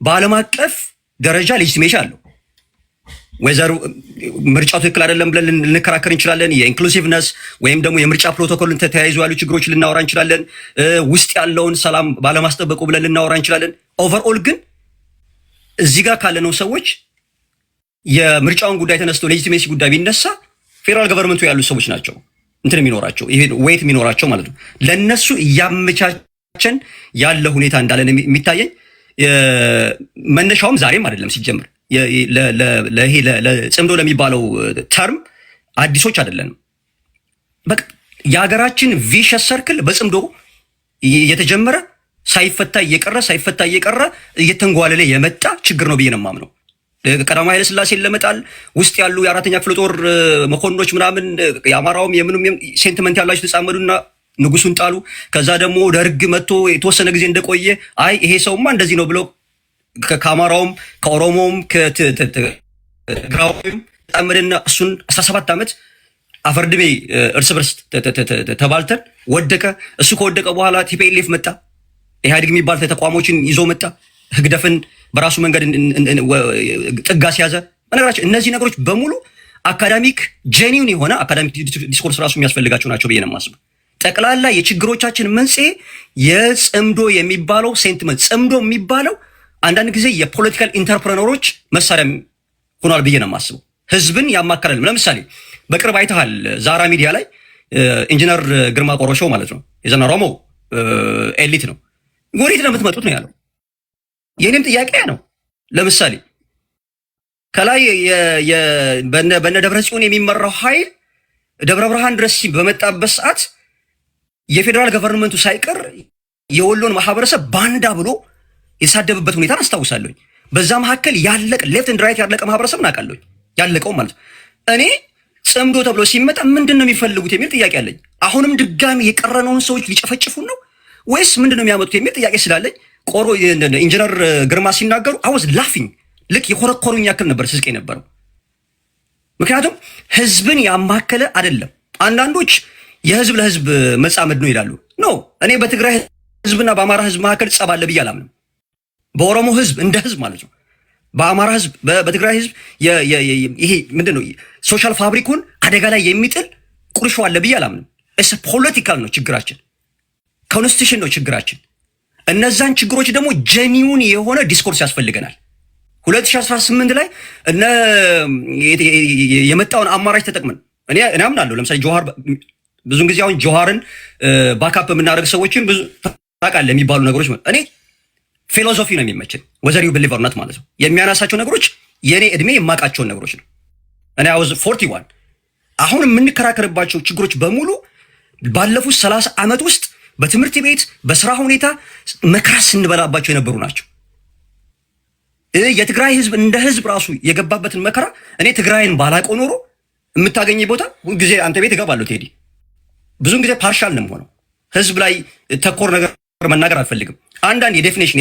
በዓለም አቀፍ ደረጃ ሌጂቲሜሽን አለው። ወይዘሩ ምርጫው ትክክል አይደለም ብለን ልንከራከር እንችላለን። የኢንክሉሲቭነስ ወይም ደግሞ የምርጫ ፕሮቶኮልን ተያይዞ ያሉ ችግሮች ልናወራ እንችላለን። ውስጥ ያለውን ሰላም ባለማስጠበቁ ብለን ልናወራ እንችላለን። ኦቨርኦል ግን እዚህ ጋር ካለነው ሰዎች የምርጫውን ጉዳይ ተነስቶ ሌጂቲሜሲ ጉዳይ ቢነሳ ፌዴራል ገቨርንመንቱ ያሉ ሰዎች ናቸው እንትን የሚኖራቸው ይሄ ዌይት የሚኖራቸው ማለት ነው። ለነሱ እያመቻቸን ያለ ሁኔታ እንዳለን የሚታየኝ መነሻውም ዛሬም አይደለም ሲጀምር ለጽምዶ ለሚባለው ተርም አዲሶች አይደለንም። በቃ የሀገራችን ቪሸስ ሰርክል በጽምዶ የተጀመረ ሳይፈታ እየቀረ እየተንጓለለ የመጣ ችግር ነው ብዬ ነው የማምነው። ቀዳማዊ ኃይለ ሥላሴን ለመጣል ውስጥ ያሉ የአራተኛ ክፍለ ጦር መኮንኖች ምናምን የአማራውም የምኑም ሴንቲመንት ያላቸው ተጻመዱና ንጉሱን ጣሉ። ከዛ ደግሞ ደርግ መጥቶ የተወሰነ ጊዜ እንደቆየ አይ ይሄ ሰውማ እንደዚህ ነው ብለው ከአማራውም ከኦሮሞውም ከትግራዊም ተጣመደና እሱን 17 ዓመት አፈርድሜ እርስ በርስ ተባልተን ወደቀ። እሱ ከወደቀ በኋላ ቲፒኤልኤፍ መጣ። ኢህአዴግ የሚባል ተቋሞችን ይዞ መጣ። ህግደፍን በራሱ መንገድ ጥጋ ሲያዘ። በነገራችን እነዚህ ነገሮች በሙሉ አካዳሚክ ጄኒውን የሆነ አካዳሚክ ዲስኮርስ ራሱ የሚያስፈልጋቸው ናቸው ብዬ ነው የማስበው። ጠቅላላ የችግሮቻችን መንስኤ የጽምዶ የሚባለው ሴንቲመንት፣ ጽምዶ የሚባለው አንዳንድ ጊዜ የፖለቲካል ኢንተርፕረነሮች መሳሪያ ሆኗል ብዬ ነው የማስበው። ህዝብን ያማከራል። ለምሳሌ በቅርብ አይተሃል፣ ዛራ ሚዲያ ላይ ኢንጂነር ግርማ ቆሮሾ ማለት ነው የዘና ኦሮሞ ኤሊት ነው ወዴት ነው የምትመጡት ነው ያለው። የኔም ጥያቄ ነው። ለምሳሌ ከላይ በነ ደብረ ጽዮን የሚመራው ኃይል ደብረ ብርሃን ድረስ በመጣበት ሰዓት የፌዴራል ገቨርንመንቱ ሳይቀር የወሎን ማህበረሰብ ባንዳ ብሎ የሳደበበት ሁኔታ አስታውሳለሁኝ። በዛ መካከል ያለቀ ሌፍት ኤንድ ራይት ያለቀ ማህበረሰብ እናውቃለሁኝ። ያለቀው ማለት እኔ ጽምዶ ተብሎ ሲመጣ ምንድን ነው የሚፈልጉት የሚል ጥያቄ አለኝ። አሁንም ድጋሚ የቀረነውን ሰዎች ሊጨፈጭፉን ነው ወይስ ምንድን ነው የሚያመጡት የሚል ጥያቄ ስላለኝ ኢንጂነር ግርማ ሲናገሩ አወዝ ላፊንግ ልክ የኮረኮሩኝ ያክል ነበር ስስቅ የነበረው። ምክንያቱም ህዝብን ያማከለ አይደለም። አንዳንዶች የህዝብ ለህዝብ መጻመድ ነው ይላሉ። ኖ እኔ በትግራይ ህዝብና በአማራ ህዝብ መካከል ጸብ አለ ብዬ አላምንም። በኦሮሞ ህዝብ እንደ ህዝብ ማለት ነው። በአማራ ህዝብ በትግራይ ህዝብ ይሄ ምንድን ነው ሶሻል ፋብሪኩን አደጋ ላይ የሚጥል ቁርሾ አለ ብዬ አላምንም። እስ ፖለቲካል ነው ችግራችን፣ ኮንስቲቱሽን ነው ችግራችን። እነዛን ችግሮች ደግሞ ጀኒውን የሆነ ዲስኮርስ ያስፈልገናል። 2018 ላይ የመጣውን አማራጭ ተጠቅመን እኔ አምናለሁ። ለምሳሌ ጆሃር ብዙን ጊዜ አሁን ጆሃርን ባካፕ የምናደርግ ሰዎችን ብዙ ታውቃለህ የሚባሉ ነገሮች እኔ ፊሎሶፊ ነው የሚመችን ወዘሪው ቢሊቨር ናት ማለት ነው። የሚያነሳቸው ነገሮች የኔ እድሜ የማውቃቸውን ነገሮች ነው። እኔ አውዝ 41 አሁን የምንከራከርባቸው ችግሮች በሙሉ ባለፉት 30 ዓመት ውስጥ በትምህርት ቤት በስራ ሁኔታ መከራ ስንበላባቸው የነበሩ ናቸው። የትግራይ ህዝብ እንደ ህዝብ ራሱ የገባበትን መከራ እኔ ትግራይን ባላውቀው ኖሮ የምታገኝ ቦታ ጊዜ አንተ ቤት እገባለሁ ቴዲ። ብዙን ጊዜ ፓርሻል ነው የምሆነው። ህዝብ ላይ ተኮር ነገር መናገር አልፈልግም። አንዳንድ የዴፊኒሽን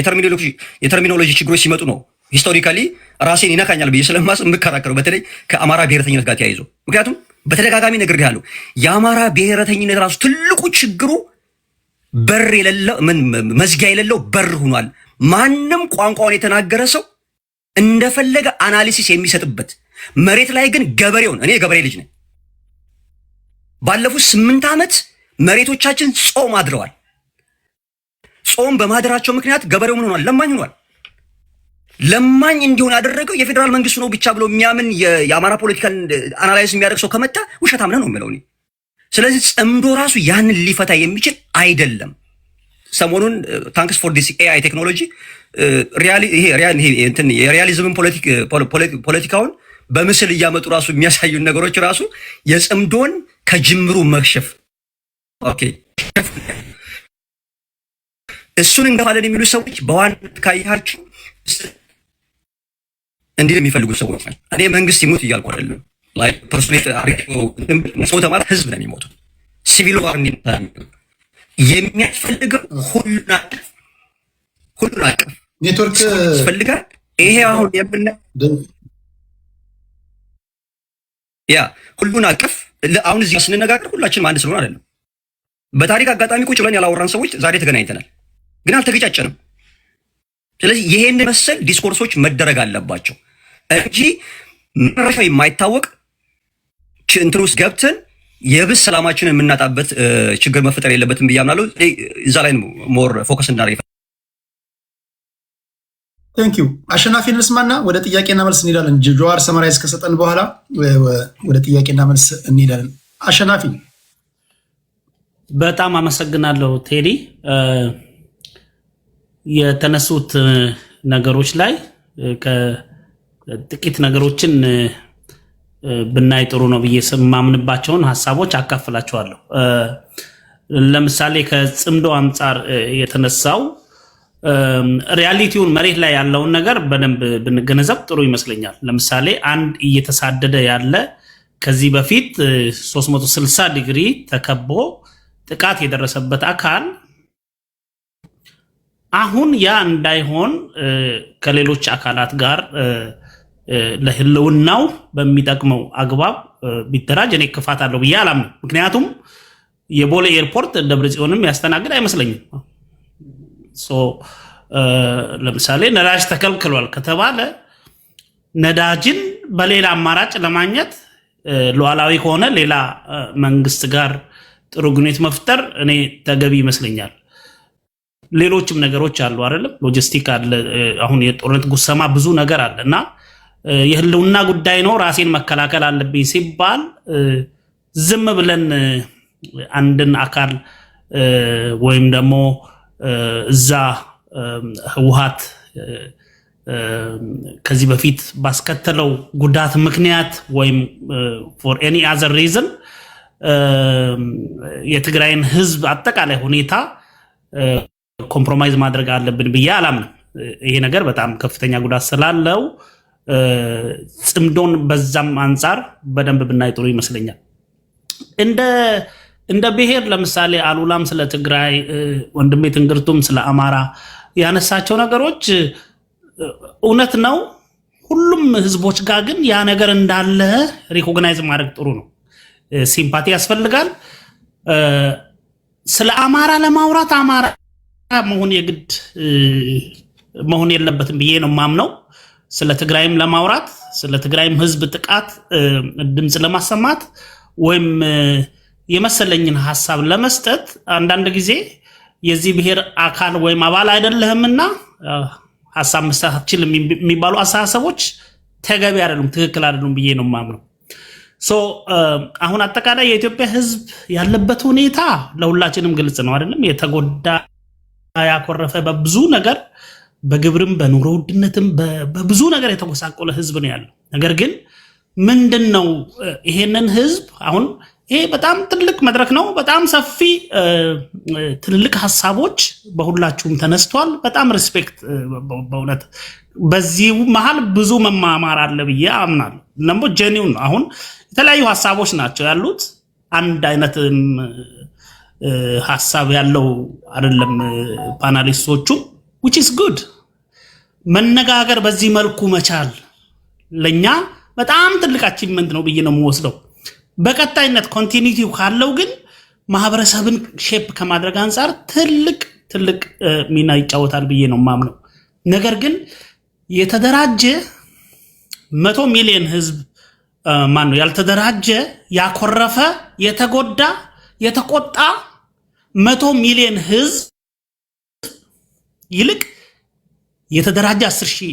የተርሚኖሎጂ ችግሮች ሲመጡ ነው ሂስቶሪካሊ ራሴን ይነካኛል ብዬ ስለማስብ የምከራከረው በተለይ ከአማራ ብሔረተኝነት ጋር ተያይዞ። ምክንያቱም በተደጋጋሚ ነግሬሃለሁ፣ የአማራ ብሔረተኝነት ራሱ ትልቁ ችግሩ በር የሌለው መዝጊያ የሌለው በር ሆኗል። ማንም ቋንቋውን የተናገረ ሰው እንደፈለገ አናሊሲስ የሚሰጥበት መሬት ላይ ግን ገበሬውን እኔ የገበሬ ልጅ ነኝ። ባለፉት 8 ዓመት መሬቶቻችን ጾም አድረዋል። ጾም በማደራቸው ምክንያት ገበሬው ምን ሆኗል? ለማኝ ሆኗል። ለማኝ እንዲሆን ያደረገው የፌዴራል መንግስቱ ነው ብቻ ብሎ የሚያምን የአማራ ፖለቲካል አናላይዝ የሚያደርግ ሰው ከመጣ ውሸታም ነው የምለው እኔ። ስለዚህ ጽምዶ ራሱ ያንን ሊፈታ የሚችል አይደለም። ሰሞኑን ታንክስ ፎር ዲስ ኤአይ ቴክኖሎጂ የሪያሊዝምን ፖለቲካውን በምስል እያመጡ ራሱ የሚያሳዩን ነገሮች ራሱ የጽምዶን ከጅምሩ መክሸፍ ኦኬ እሱን እንገፋለን የሚሉ ሰዎች በዋናነት ካያችሁ እንዲህ የሚፈልጉ ሰዎች ናቸው። እኔ መንግስት ይሞት እያልኩ አይደለም። ላይክ ፐርሶኔት አሪኮ ሞተ ማለት ህዝብ ነው የሚሞተው። ሲቪል ዋር የሚያስፈልገው ሁሉን አቀፍ ኔትወርክ ያስፈልጋል። ይሄ አሁን ሁሉን አቀፍ አሁን እዚህ ስንነጋገር ሁላችንም አንድ ስለሆነ አይደለም። በታሪክ አጋጣሚ ቁጭ ብለን ያላወራን ሰዎች ዛሬ ተገናኝተናል፣ ግን አልተገጫጨንም። ስለዚህ ይሄን መሰል ዲስኮርሶች መደረግ አለባቸው እንጂ መረሻው የማይታወቅ እንትን ውስጥ ገብተን የብስ ሰላማችንን የምናጣበት ችግር መፈጠር የለበትም ብዬ አምናለሁ። እዛ ላይ ሞር ፎከስ እናደርግ። ቴንክ ዩ አሸናፊ እንስማና ወደ ጥያቄና መልስ እንሄዳለን። ጆዋር ሰመራይዝ ከሰጠን በኋላ ወደ ጥያቄና መልስ እንሄዳለን። አሸናፊ በጣም አመሰግናለሁ ቴዲ። የተነሱት ነገሮች ላይ ከጥቂት ነገሮችን ብናይ ጥሩ ነው ብዬ የማምንባቸውን ሀሳቦች አካፍላቸዋለሁ። ለምሳሌ ከጽምዶ አንጻር የተነሳው ሪያሊቲውን መሬት ላይ ያለውን ነገር በደንብ ብንገነዘብ ጥሩ ይመስለኛል። ለምሳሌ አንድ እየተሳደደ ያለ ከዚህ በፊት 360 ዲግሪ ተከቦ ጥቃት የደረሰበት አካል አሁን ያ እንዳይሆን ከሌሎች አካላት ጋር ለህልውናው በሚጠቅመው አግባብ ቢደራጅ እኔ ክፋት አለው ብዬ አላምንም። ምክንያቱም የቦሌ ኤርፖርት ደብረጽዮንም ያስተናግድ አይመስለኝም። ለምሳሌ ነዳጅ ተከልክሏል ከተባለ ነዳጅን በሌላ አማራጭ ለማግኘት ሉዓላዊ ከሆነ ሌላ መንግስት ጋር ጥሩ ግንኙነት መፍጠር እኔ ተገቢ ይመስለኛል። ሌሎችም ነገሮች አሉ አይደለም፣ ሎጂስቲክ አለ። አሁን የጦርነት ጉሰማ ብዙ ነገር አለ እና የህልውና ጉዳይ ነው ራሴን መከላከል አለብኝ ሲባል ዝም ብለን አንድን አካል ወይም ደግሞ እዛ ህወሓት ከዚህ በፊት ባስከተለው ጉዳት ምክንያት ወይም for any other reason የትግራይን ህዝብ አጠቃላይ ሁኔታ ኮምፕሮማይዝ ማድረግ አለብን ብዬ አላምንም። ይሄ ነገር በጣም ከፍተኛ ጉዳት ስላለው ጽምዶን በዛም አንጻር በደንብ ብናይ ጥሩ ይመስለኛል። እንደ ብሔር ለምሳሌ አሉላም ስለ ትግራይ ወንድሜ ትንግርቱም ስለ አማራ ያነሳቸው ነገሮች እውነት ነው። ሁሉም ህዝቦች ጋር ግን ያ ነገር እንዳለ ሪኮግናይዝ ማድረግ ጥሩ ነው። ሲምፓቲ ያስፈልጋል። ስለ አማራ ለማውራት አማራ መሆን የግድ መሆን የለበትም ብዬ ነው ማምነው። ስለ ትግራይም ለማውራት ስለ ትግራይም ህዝብ ጥቃት ድምጽ ለማሰማት ወይም የመሰለኝን ሐሳብ ለመስጠት አንዳንድ ጊዜ የዚህ ብሔር አካል ወይም አባል አይደለህምና ሐሳብ መስጠት አትችልም የሚባሉ አሳሰቦች ተገቢ አይደሉም፣ ትክክል አይደሉም ብዬ ነው የማምነው። አሁን አጠቃላይ የኢትዮጵያ ህዝብ ያለበት ሁኔታ ለሁላችንም ግልጽ ነው አይደለም? የተጎዳ ያኮረፈ በብዙ ነገር በግብርም በኑሮ ውድነትም በብዙ ነገር የተጎሳቆለ ህዝብ ነው ያለው። ነገር ግን ምንድነው ይሄንን ህዝብ አሁን ይሄ በጣም ትልቅ መድረክ ነው። በጣም ሰፊ ትልልቅ ሀሳቦች በሁላችሁም ተነስቷል። በጣም ሪስፔክት በእውነት በዚህ መሃል ብዙ መማማር አለ ብዬ አምናለሁ። ደግሞ ጀኒው ነው። አሁን የተለያዩ ሀሳቦች ናቸው ያሉት። አንድ አይነት ሀሳብ ያለው አይደለም ፓናሊስቶቹም which is good። መነጋገር በዚህ መልኩ መቻል ለኛ በጣም ትልቅ አቺቭመንት ነው ብዬ ነው የምወስደው። በቀጣይነት ኮንቲኒቲው ካለው ግን ማህበረሰብን ሼፕ ከማድረግ አንፃር ትልቅ ሚና ይጫወታል ብዬ ነው የማምነው። ነገር ግን የተደራጀ 100 ሚሊዮን ህዝብ ማነው ያልተደራጀ ያኮረፈ የተጎዳ የተቆጣ 100 ሚሊዮን ህዝብ ይልቅ የተደራጀ 10,000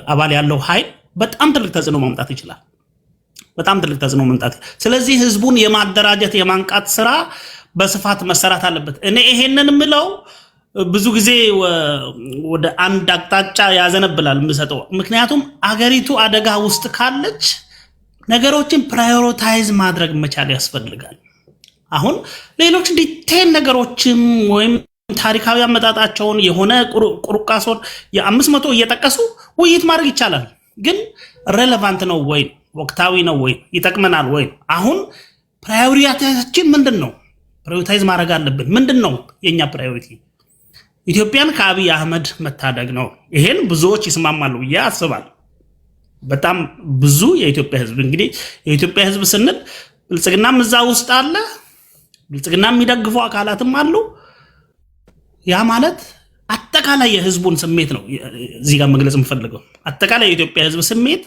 አባል ያለው ኃይል በጣም ትልቅ ተጽዕኖ ማምጣት ይችላል። በጣም ትልቅ ተጽዕኖ ማምጣት። ስለዚህ ህዝቡን የማደራጀት የማንቃት ስራ በስፋት መሰራት አለበት። እኔ ይሄንን ምለው ብዙ ጊዜ ወደ አንድ አቅጣጫ ያዘነብላል የምሰጠው። ምክንያቱም አገሪቱ አደጋ ውስጥ ካለች ነገሮችን ፕራዮሪታይዝ ማድረግ መቻል ያስፈልጋል። አሁን ሌሎች ዲቴል ነገሮችም ወይም ታሪካዊ አመጣጣቸውን የሆነ ቁርቃሶን የ500 እየጠቀሱ ውይይት ማድረግ ይቻላል። ግን ሬሌቫንት ነው ወይ? ወቅታዊ ነው ወይ? ይጠቅመናል ወይ? አሁን ፕራዮሪቲያችን ምንድነው? ፕራዮሪታይዝ ማድረግ አለብን። ምንድነው የኛ ፕራዮሪቲ? ኢትዮጵያን ከአብይ አህመድ መታደግ ነው። ይሄን ብዙዎች ይስማማሉ ብዬ አስባለሁ። በጣም ብዙ የኢትዮጵያ ህዝብ እንግዲህ የኢትዮጵያ ህዝብ ስንል ብልጽግናም እዛ ውስጥ አለ፣ ብልጽግና የሚደግፉ አካላትም አሉ። ያ ማለት አጠቃላይ የህዝቡን ስሜት ነው እዚህ ጋር መግለጽ የምፈልገው። አጠቃላይ የኢትዮጵያ ህዝብ ስሜት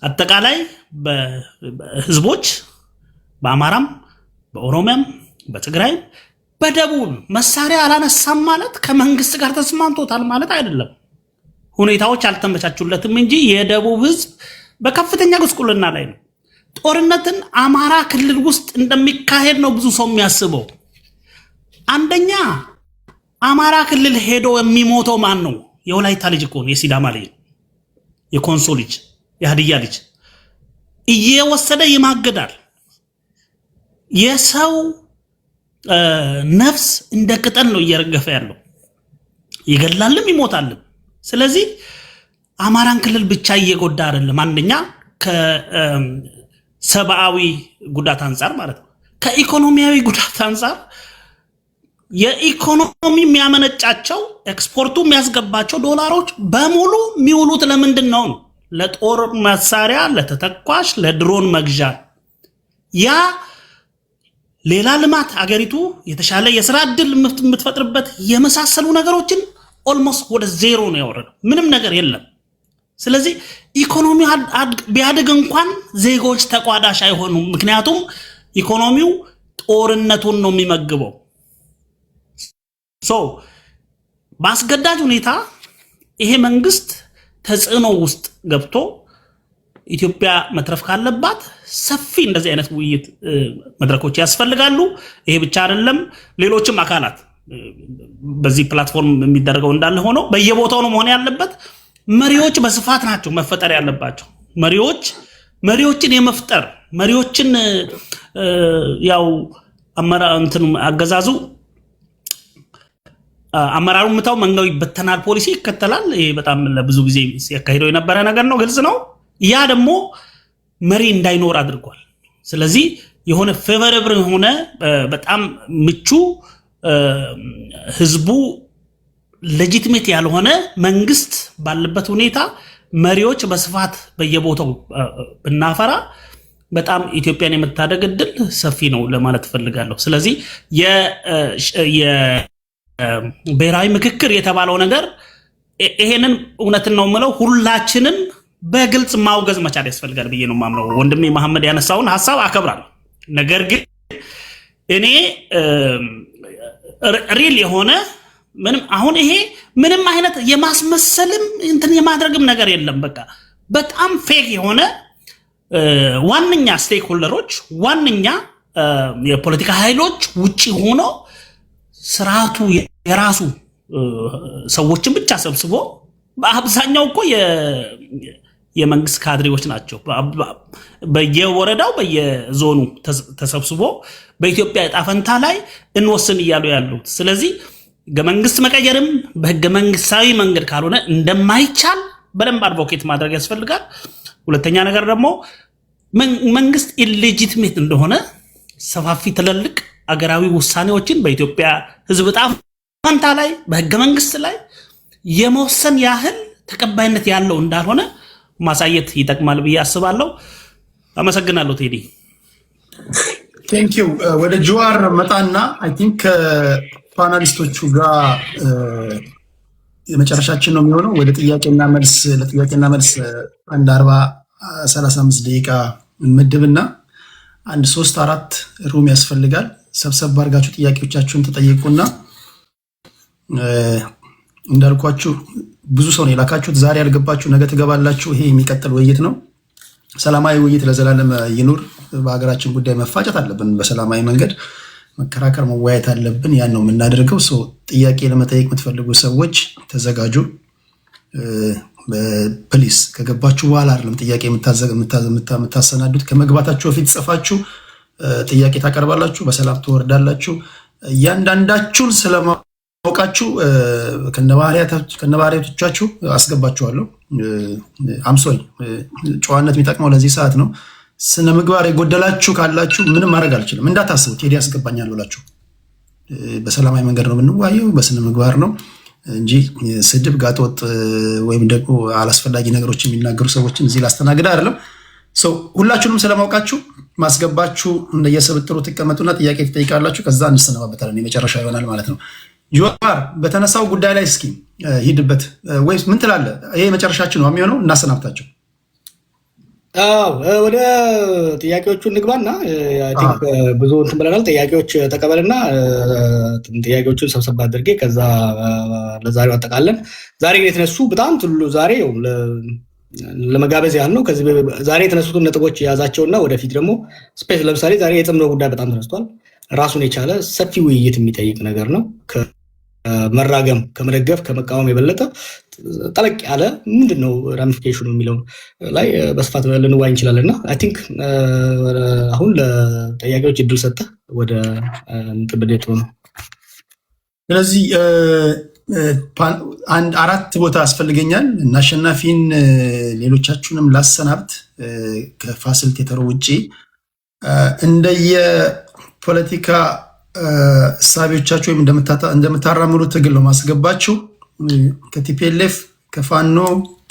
አጠቃላይ በህዝቦች በአማራም በኦሮሚያም በትግራይም በደቡብ መሳሪያ አላነሳም ማለት ከመንግስት ጋር ተስማምቶታል ማለት አይደለም። ሁኔታዎች አልተመቻቹለትም እንጂ የደቡብ ህዝብ በከፍተኛ ጉስቁልና ላይ ነው። ጦርነትን አማራ ክልል ውስጥ እንደሚካሄድ ነው ብዙ ሰው የሚያስበው። አንደኛ አማራ ክልል ሄዶ የሚሞተው ማን ነው? የወላይታ ልጅ እኮ ነው፣ የሲዳማ ልጅ፣ የኮንሶ ልጅ፣ የሀዲያ ልጅ እየወሰደ ይማገዳል። የሰው ነፍስ እንደ ቅጠል ነው እየረገፈ ያለው፣ ይገላልም ይሞታልም። ስለዚህ አማራን ክልል ብቻ እየጎዳ አይደለም። አንደኛ ከሰብአዊ ጉዳት አንፃር ማለት ነው። ከኢኮኖሚያዊ ጉዳት አንፃር የኢኮኖሚ የሚያመነጫቸው ኤክስፖርቱ የሚያስገባቸው ዶላሮች በሙሉ የሚውሉት ለምንድን ነው? ለጦር መሳሪያ፣ ለተተኳሽ፣ ለድሮን መግዣ። ያ ሌላ ልማት አገሪቱ የተሻለ የስራ ዕድል የምትፈጥርበት የመሳሰሉ ነገሮችን ኦልሞስት ወደ ዜሮ ነው ያወረደው። ምንም ነገር የለም። ስለዚህ ኢኮኖሚው ቢያድግ እንኳን ዜጎች ተቋዳሽ አይሆኑም። ምክንያቱም ኢኮኖሚው ጦርነቱን ነው የሚመግበው። በአስገዳጅ ሁኔታ ይሄ መንግስት ተጽዕኖ ውስጥ ገብቶ ኢትዮጵያ መትረፍ ካለባት ሰፊ እንደዚህ አይነት ውይይት መድረኮች ያስፈልጋሉ። ይሄ ብቻ አይደለም፣ ሌሎችም አካላት በዚህ ፕላትፎርም የሚደረገው እንዳለ ሆኖ በየቦታው ነው መሆን ያለበት። መሪዎች በስፋት ናቸው መፈጠር ያለባቸው። መሪዎችን የመፍጠር መሪዎችን ያው አገዛዙ አመራሩ ምታው መንጋው ይበተናል፣ ፖሊሲ ይከተላል። ይሄ በጣም ለብዙ ጊዜ ሲያካሂደው የነበረ ነገር ነው፣ ግልጽ ነው። ያ ደግሞ መሪ እንዳይኖር አድርጓል። ስለዚህ የሆነ ፌቨረብል የሆነ በጣም ምቹ ህዝቡ ሌጂቲሜት ያልሆነ መንግስት ባለበት ሁኔታ መሪዎች በስፋት በየቦታው ብናፈራ በጣም ኢትዮጵያን የመታደግ እድል ሰፊ ነው ለማለት ፈልጋለሁ። ስለዚህ የብሔራዊ ምክክር የተባለው ነገር ይሄንን እውነትን ነው የምለው ሁላችንም በግልጽ ማውገዝ መቻል ያስፈልጋል ብዬ ነው የማምነው። ወንድሜ መሐመድ ያነሳውን ሀሳብ አከብራለሁ። ነገር ግን እኔ ሪል የሆነ ምንም አሁን ይሄ ምንም አይነት የማስመሰልም እንትን የማድረግም ነገር የለም። በቃ በጣም ፌክ የሆነ ዋነኛ ስቴክ ሆልደሮች ዋነኛ የፖለቲካ ኃይሎች ውጪ ሆኖ ስርዓቱ የራሱ ሰዎችን ብቻ ሰብስቦ በአብዛኛው እኮ የመንግስት ካድሬዎች ናቸው። በየወረዳው በየዞኑ ተሰብስቦ በኢትዮጵያ ዕጣ ፈንታ ላይ እንወስን እያሉ ያሉት። ስለዚህ ህገ መንግስት መቀየርም በህገ መንግስታዊ መንገድ ካልሆነ እንደማይቻል በደንብ አድቮኬት ማድረግ ያስፈልጋል። ሁለተኛ ነገር ደግሞ መንግስት ኢሌጂቲሜት እንደሆነ ሰፋፊ ትልልቅ አገራዊ ውሳኔዎችን በኢትዮጵያ ህዝብ ዕጣ ፈንታ ላይ በህገ መንግስት ላይ የመወሰን ያህል ተቀባይነት ያለው እንዳልሆነ ማሳየት ይጠቅማል ብዬ አስባለሁ። አመሰግናለሁ ቴዲ። ቴንክ ዩ። ወደ ጀዋር መጣና አይ ቲንክ ከፓናሊስቶቹ ጋር የመጨረሻችን ነው የሚሆነው። ወደ ለጥያቄና መልስ አንድ 35 ደቂቃ እንመድብና አንድ 3-4 ሩም ያስፈልጋል። ሰብሰብ አድርጋችሁ ጥያቄዎቻችሁን ተጠየቁና እንዳልኳችሁ ብዙ ሰው ነው የላካችሁት። ዛሬ ያልገባችሁ ነገ ትገባላችሁ። ይሄ የሚቀጥል ውይይት ነው። ሰላማዊ ውይይት ለዘላለም ይኑር። በሀገራችን ጉዳይ መፋጨት አለብን። በሰላማዊ መንገድ መከራከር፣ መወያየት አለብን። ያን ነው የምናደርገው። ጥያቄ ለመጠየቅ የምትፈልጉ ሰዎች ተዘጋጁ። ፕሊስ ከገባችሁ በኋላ አይደለም ጥያቄ የምታሰናዱት። ከመግባታችሁ በፊት ጽፋችሁ ጥያቄ ታቀርባላችሁ። በሰላም ትወርዳላችሁ። እያንዳንዳችሁን ስለማውቃችሁ ከነባህሪያቶቻችሁ አስገባችኋለሁ። አምሶኝ ጨዋነት የሚጠቅመው ለዚህ ሰዓት ነው። ስነ ምግባር የጎደላችሁ ካላችሁ ምንም ማድረግ አልችልም። እንዳታስቡ ቴዲ ያስገባኛል ብላችሁ። በሰላማዊ መንገድ ነው የምንዋየው፣ በስነ ምግባር ነው እንጂ ስድብ፣ ጋጦጥ ወይም ደግሞ አላስፈላጊ ነገሮች የሚናገሩ ሰዎችን እዚህ ላስተናግድ አይደለም። ሁላችሁንም ስለማውቃችሁ ማስገባችሁ እንደየስብጥሩ ትቀመጡና ጥያቄ ትጠይቃላችሁ። ከዛ እንሰነባበታለን። የመጨረሻ ይሆናል ማለት ነው። ጀዋር በተነሳው ጉዳይ ላይ እስኪ ሂድበት ወይስ ምን ትላለህ? ይሄ መጨረሻችን ነው የሚሆነው። እናሰናብታቸው። ወደ ጥያቄዎቹ እንግባና ብዙ እንትን ብለናል። ጥያቄዎች ተቀበልና ጥያቄዎቹን ሰብሰብ አድርጌ ከዛ ለዛሬው አጠቃለን። ዛሬ የተነሱ በጣም ዛሬ ለመጋበዝ ያህል ነው። ከዚህ ዛሬ የተነሱትን ነጥቦች የያዛቸውና ወደፊት ደግሞ ስፔስ ለምሳሌ ዛሬ የጽምዶ ጉዳይ በጣም ተነስቷል። ራሱን የቻለ ሰፊ ውይይት የሚጠይቅ ነገር ነው። ከመራገም ከመደገፍ ከመቃወም የበለጠ ጠለቅ ያለ ምንድን ነው ራሚፊኬሽኑ የሚለው ላይ በስፋት ልንዋይ እንችላለን። እና አይ ቲንክ አሁን ለጠያቂዎች እድል ሰጠ ወደ ጥብዴት ነው። ስለዚህ አንድ 4 ቦታ ያስፈልገኛል እና አሸናፊን ሌሎቻችሁንም ላሰናብት። ከፋሲሊቴተሩ ውጭ እንደየ ፖለቲካ እሳቤዎቻችሁ ወይም እንደምታራምዱት ትግል ነው ማስገባችሁ። ከቲፒኤልኤፍ፣ ከፋኖ፣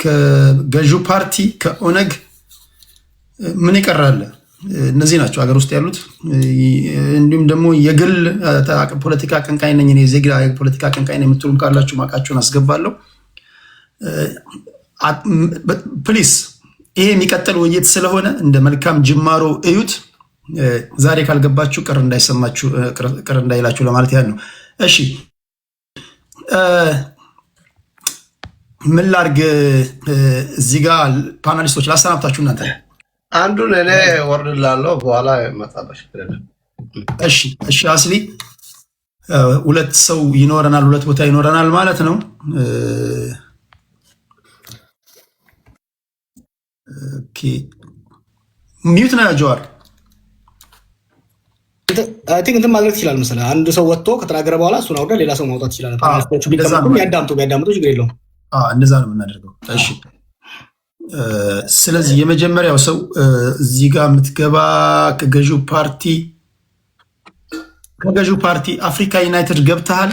ከገዢው ፓርቲ፣ ከኦነግ ምን ይቀራል? እነዚህ ናቸው ሀገር ውስጥ ያሉት። እንዲሁም ደግሞ የግል ፖለቲካ አቀንቃኝ ነኝ እኔ ዜጋ ፖለቲካ አቀንቃኝ ነኝ የምትሉም ካላችሁ ማቃችሁን አስገባለሁ። ፕሊስ ይሄ የሚቀጥል ውይይት ስለሆነ እንደ መልካም ጅማሮ እዩት። ዛሬ ካልገባችሁ ቅር እንዳይላችሁ ለማለት ያህል ነው። እሺ ምን ላድርግ? እዚህ ጋር ፓናሊስቶች ላሰናብታችሁ። እናንተ አንዱን እኔ ወርድላለሁ በኋላ መጣበሽ። እሺ አስሊ 2 ሰው ይኖረናል፣ 2 ቦታ ይኖረናል ማለት ነው። ኦኬ ሚዩት ነው ጀዋር። አይ ቲንክ እንትን ማድረግ ትችላለህ መሰለህ። አንድ ሰው ወጥቶ ከተናገረ በኋላ እሱን አውርደህ ሌላ ሰው ማውጣት ይችላል። ፓናሊስቶቹ ቢያዳምጡ ችግር የለውም። እንደዛ ነው የምናደርገው። እሺ ስለዚህ የመጀመሪያው ሰው እዚህ ጋር የምትገባ ከገዢው ፓርቲ አፍሪካ ዩናይትድ ገብተሃል።